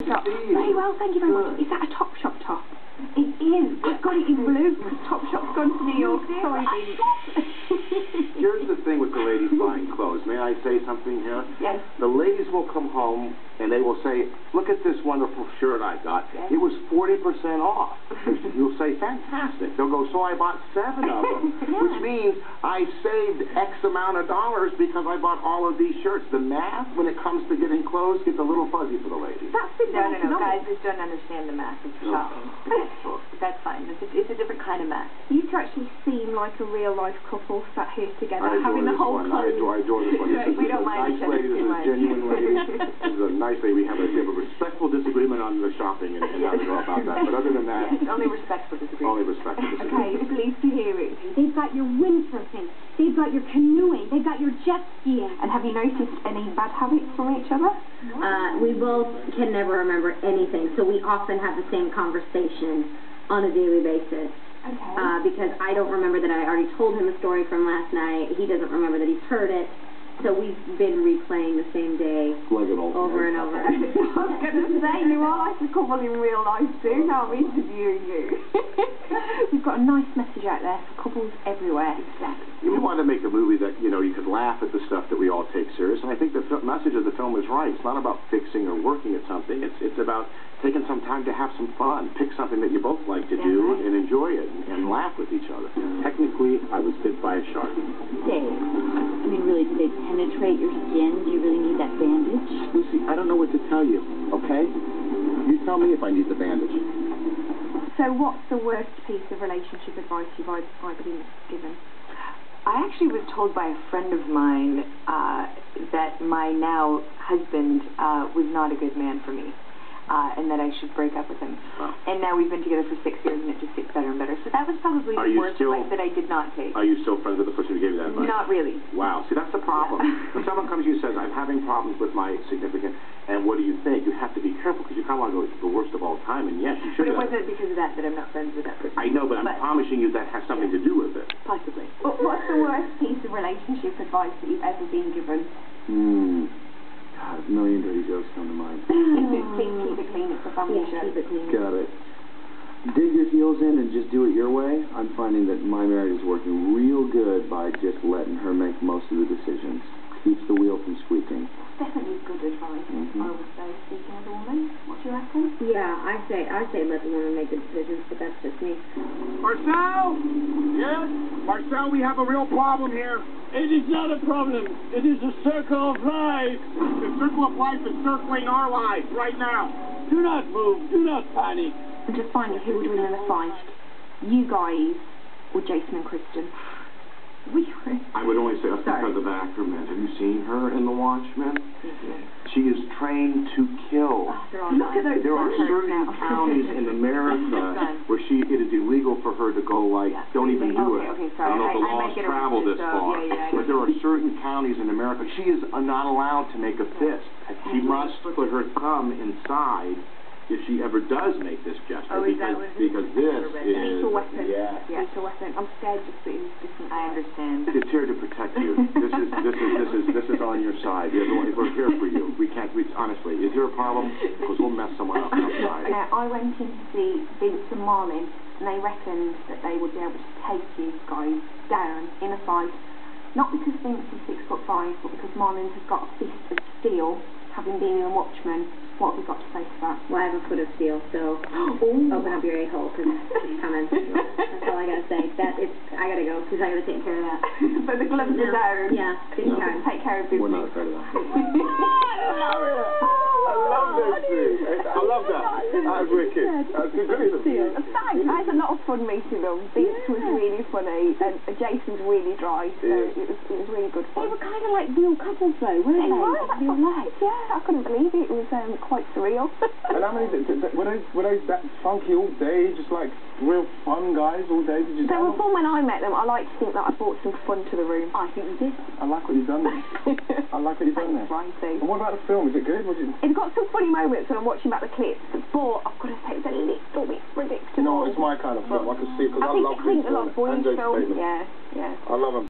Very well, thank you very much. Is that a Topshop top? It is. I've got it in blue because Topshop's gone to New York. Sorry, baby. Here's the thing with the ladies buying clothes. May I say something here? Yes. The ladies will come home and they will say, look at this wonderful shirt I got. Yes. It was 40% off. You'll say, fantastic. They'll go, so I bought 7 of them, Yeah. which means I saved X amount of dollars because I bought all of these shirts. The math, when it comes to getting clothes, gets a little fuzzy for the ladies. That's simple No, guys economics. just don't understand the math of shopping. That's fine. It's a different kind of math. You two actually seem like a real-life couple sat here together, I adore having the this whole one. clothes. I adore this one. This is We don't a mind nice each other lady. This too is a much. genuine lady. This is a nice lady. We have a respectful disagreement on the shopping and how to go about that. But other than that, Only respectful disagreement. only respectful disagreement. Okay, I'm pleased to hear it. They've got your windsurfing, they've got your canoeing, they've got your jet skiing. And have you noticed any bad habits from each other? We both can never remember anything, so we often have the same conversation on a daily basis. Okay. Because I don't remember that I already told him a story from last night, he doesn't remember that he's heard it, so we've been replaying the same day Like an old over and over. I was going to say, you are like a couple in real life too, now I'm interviewing you. We've got a nice message out there for couples everywhere. We wanted to make a movie that, you could laugh at the stuff that we all take serious, and I think the message of the film is right. It's not about fixing or working at something. It's about taking some time to have some fun. Pick something that you both like to do and enjoy it and laugh with each other. Technically, I was bit by a shark. Dave, I mean, really, do they penetrate your skin? Do you really need that bandage? Lucy, I don't know what to tell you, okay? You tell me if I need the bandage. So what's the worst piece of relationship advice you've either been given? I actually was told by a friend of mine that my now husband was not a good man for me. And that I should break up with him. Wow. And now we've been together for 6 years, and it just gets better and better. So that was probably the worst advice that I did not take. Are you still friends with the person who gave you that advice? Not really. Wow. See, that's the problem. Yeah. When someone comes to you and says, I'm having problems with my significant, and what do you think? You have to be careful, because you kind of want to go, it's the worst of all time, and yes, you should. But it wasn't because of that I'm not friends with that person. I know, but I'm promising you that has something to do with it. Possibly. What's the worst piece of relationship advice that you've ever been given? God, a million dirty jokes come to mind. Keep it clean, it's a family show. Keep it clean. Got it. Dig your heels in and just do it your way. I'm finding that my marriage is working real good by just letting her make most of the decisions. Keeps the wheel from squeaking. Definitely good advice, I would say, speaking as a woman. What do you reckon? Yeah, I say let the woman make the decisions, but that's just me. Marcel? Yes? Marcel, we have a real problem here. It is not a problem. It is a circle of life. The circle of life is circling our lives right now. Do not move. Do not panic. And just finally, who would win in a fight? You guys or Jason and Kristen? I would only say us because of Ackerman. Have you seen her in The Watchmen? She is trained to kill. Look at those. There are certain counties in America where it is illegal for her to go don't even do it. Okay, I don't know if the laws travel this far. But there are certain counties in America. She is not allowed to make a fist. She must put her thumb inside if she ever does make this gesture, because this is lethal weapon. Yeah. Lethal weapon. I'm scared just that it's different. I understand. It's here to protect you. This is on your side. We're here for you. We can't. Honestly, is there a problem? Because we'll mess someone up outside. I went in to see Vince and Marlin, and they reckoned that they would be able to take you guys down in a fight. Not because Vince is 6'5", but because Marlin has got a fist of steel, having been in Watchmen. What have we got to say to that? Well, I have a foot of steel, so open up your a-hole, because it's coming. That's all I gotta say. I gotta go, because I gotta take care of that. So the gloves are down. Yeah, big time. Take care of business. We're not afraid of that. I love that scene. I love that. That was wicked. That's good. Thanks. I had a lot of fun meeting them. Vince was really funny, and Jason's really dry, so it was really good fun. They were kind of like real couples, though, weren't they? Real life. Yeah, I couldn't believe it. It was quite surreal. And how many, were they that funky all day, just like real fun guys all day? Did you They were fun when I met them. I like to think that I brought some fun to the room. I think you did. I like what you've done there. I like what you've done there. Righty. And what about the film? Is it good? It's got some funny moments when I'm watching back the clips, but I've got to say it's a little bit predictable. You know, it's my kind of film. I can see, because I love I think a lot of boys film. Yeah. I love them.